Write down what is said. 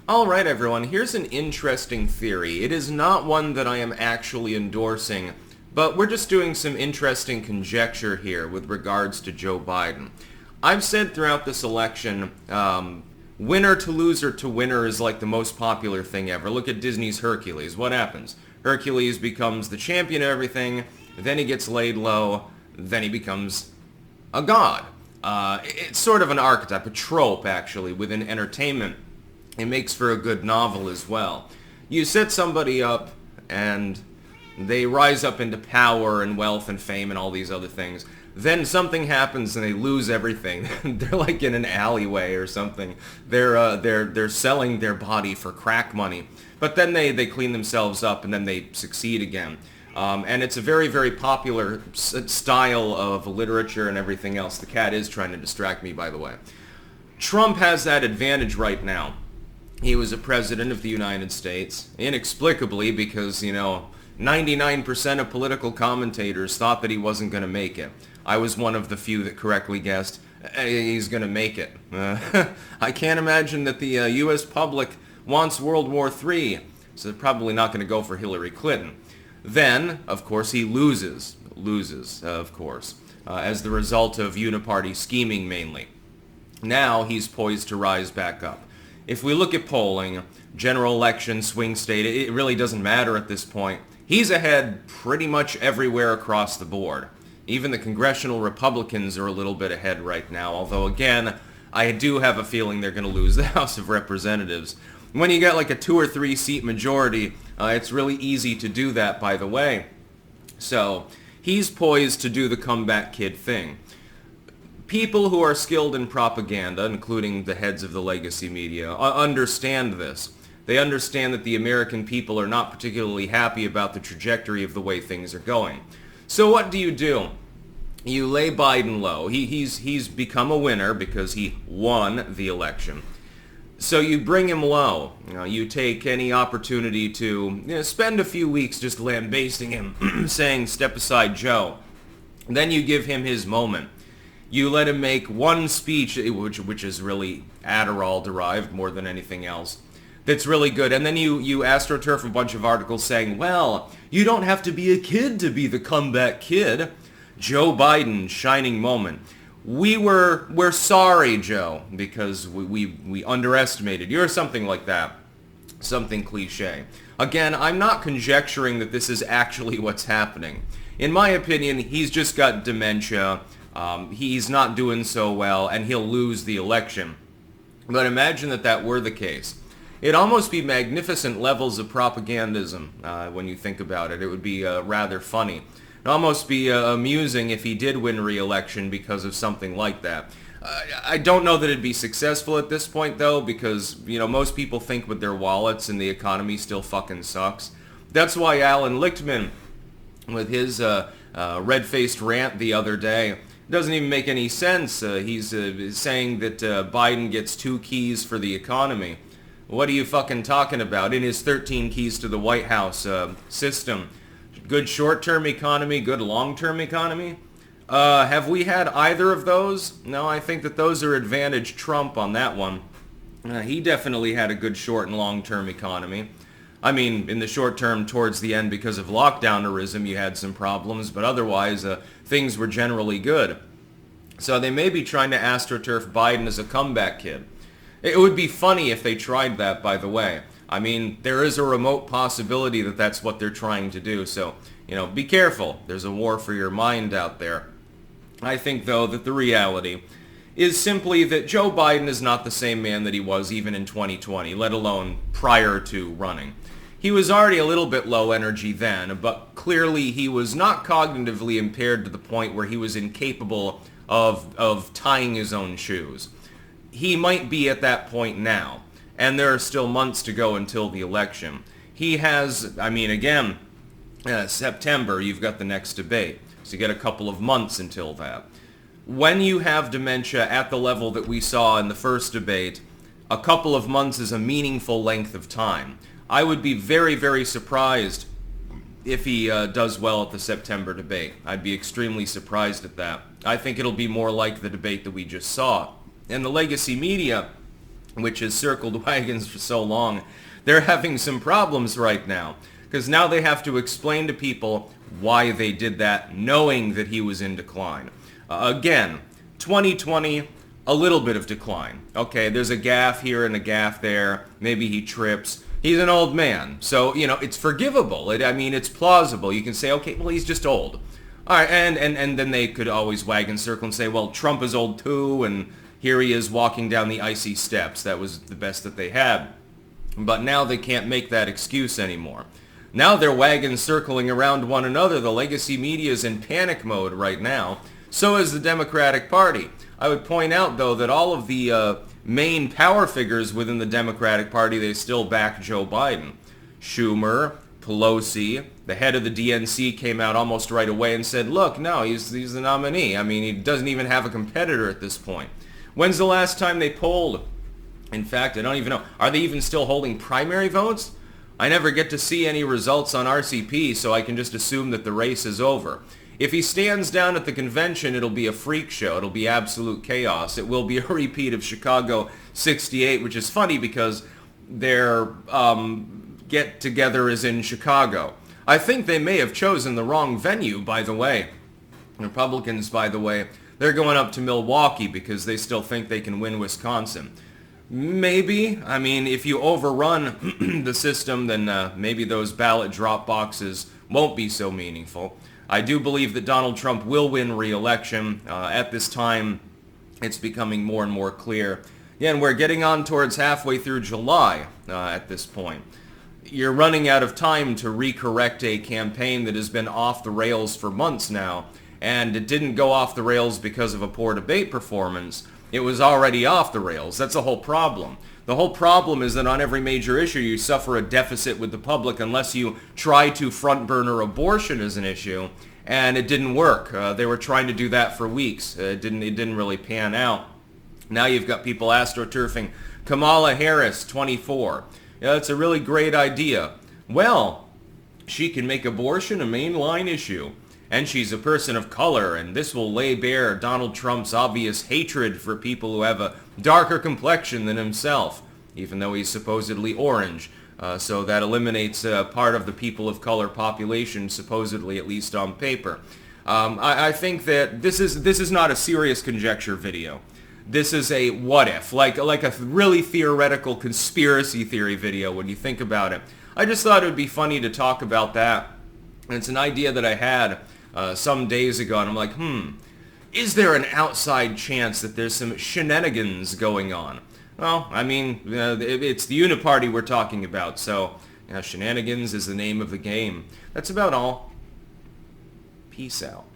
Alright everyone, here's an interesting theory. It is not one that I am actually endorsing, but we're just doing some interesting conjecture here with regards to Joe Biden. I've said throughout this election, winner to loser to winner is like the most popular thing ever. Look at Disney's Hercules. What happens? Hercules becomes the champion of everything, then he gets laid low, then he becomes a god. It's sort of an archetype, a trope actually, within entertainment. It makes for a good novel as well. You set somebody up and they rise up into power and wealth and fame and all these other things. Then something happens and they lose everything. They're like in an alleyway or something. They're selling their body for crack money. But then they clean themselves up and then they succeed again. And it's a very, very popular style of literature and everything else. The cat is trying to distract me, by the way. Trump has that advantage right now. He was a president of the United States, inexplicably because, 99% of political commentators thought that he wasn't going to make it. I was one of the few that correctly guessed he's going to make it. I can't imagine that the U.S. public wants World War III, so they're probably not going to go for Hillary Clinton. Then, of course, he loses, of course, as the result of uniparty scheming mainly. Now he's poised to rise back up. If we look at polling, general election, swing state, it really doesn't matter at this point. He's ahead pretty much everywhere across the board. Even the congressional Republicans are a little bit ahead right now, although again, I do have a feeling they're going to lose the House of Representatives. When you get like a 2 or 3 seat majority, it's really easy to do that, by the way. So, he's poised to do the comeback kid thing. People who are skilled in propaganda, including the heads of the legacy media, understand this. They understand that the American people are not particularly happy about the trajectory of the way things are going. So what do? You lay Biden low. He's become a winner because he won the election. So you bring him low. You take any opportunity to spend a few weeks just lambasting him, saying, "Step aside, Joe." Then you give him his moment. You let him make one speech, which is really Adderall derived more than anything else, that's really good. And then you Astroturf a bunch of articles saying, well, you don't have to be a kid to be the comeback kid. Joe Biden, shining moment. We're sorry, Joe, because we underestimated you, or something like that. Something cliche. Again, I'm not conjecturing that this is actually what's happening. In my opinion, he's just got dementia. He's not doing so well, and he'll lose the election. But imagine that were the case. It'd almost be magnificent levels of propagandism when you think about it. It would be rather funny. It'd almost be amusing if he did win re-election because of something like that. I don't know that it'd be successful at this point, though, because, most people think with their wallets and the economy still fucking sucks. That's why Alan Lichtman, with his red-faced rant the other day, doesn't even make any sense. He's saying that Biden gets 2 keys for the economy. What are you fucking talking about? In his 13 keys to the White House system. Good short-term economy, good long-term economy? Have we had either of those? No, I think that those are advantage Trump on that one. He definitely had a good short and long-term economy. I mean, in the short term, towards the end, because of lockdownerism, you had some problems, but otherwise, things were generally good. So they may be trying to Astroturf Biden as a comeback kid. It would be funny if they tried that, by the way. I mean, there is a remote possibility that that's what they're trying to do, so, be careful. There's a war for your mind out there. I think, though, that the reality is simply that Joe Biden is not the same man that he was even in 2020, let alone prior to running. He was already a little bit low energy then, but clearly he was not cognitively impaired to the point where he was incapable of tying his own shoes. He might be at that point now, and there are still months to go until the election. He has, September, you've got the next debate, so you get a couple of months until that. When you have dementia at the level that we saw in the first debate, a couple of months is a meaningful length of time. I would be very, very surprised if he does well at the September debate. I'd be extremely surprised at that. I think it'll be more like the debate that we just saw. And the legacy media which has circled wagons for so long, they're having some problems right now. Because now they have to explain to people why they did that, knowing that he was in decline. Again, 2020, a little bit of decline. Okay, there's a gaffe here and a gaffe there. Maybe he trips. He's an old man. So, it's forgivable. It's plausible. You can say, okay, well, he's just old. All right, and then they could always wagon circle and say, well, Trump is old too, and here he is walking down the icy steps. That was the best that they had. But now they can't make that excuse anymore. Now they're wagon circling around one another. The legacy media is in panic mode right now. So is the Democratic Party. I would point out, though, that all of the main power figures within the Democratic Party, they still back Joe Biden. Schumer, Pelosi, the head of the DNC came out almost right away and said, look, no, he's the nominee. He doesn't even have a competitor at this point. When's the last time they polled? In fact, I don't even know. Are they even still holding primary votes? I never get to see any results on RCP, so I can just assume that the race is over. If he stands down at the convention, it'll be a freak show. It'll be absolute chaos. It will be a repeat of Chicago 68, which is funny because their get-together is in Chicago. I think they may have chosen the wrong venue, by the way. Republicans, by the way, they're going up to Milwaukee because they still think they can win Wisconsin. Maybe. If you overrun the system, then maybe those ballot drop boxes won't be so meaningful. I do believe that Donald Trump will win re-election. At this time, it's becoming more and more clear. Again, we're getting on towards halfway through July at this point. You're running out of time to recorrect a campaign that has been off the rails for months now, and it didn't go off the rails because of a poor debate performance. It was already off the rails. That's the whole problem. The whole problem is that on every major issue you suffer a deficit with the public unless you try to front burner abortion as an issue, and it didn't work. They were trying to do that for weeks. It didn't really pan out. Now you've got people astroturfing Kamala Harris, 24. That's a really great idea. Well, she can make abortion a mainline issue. And she's a person of color, and this will lay bare Donald Trump's obvious hatred for people who have a darker complexion than himself, even though he's supposedly orange. So that eliminates part of the people of color population, supposedly, at least on paper. I think that this is not a serious conjecture video. This is a what if, like a really theoretical conspiracy theory video when you think about it. I just thought it would be funny to talk about that. And it's an idea that I had some days ago, and I'm like, is there an outside chance that there's some shenanigans going on? Well, it's the Uniparty we're talking about, so shenanigans is the name of the game. That's about all. Peace out.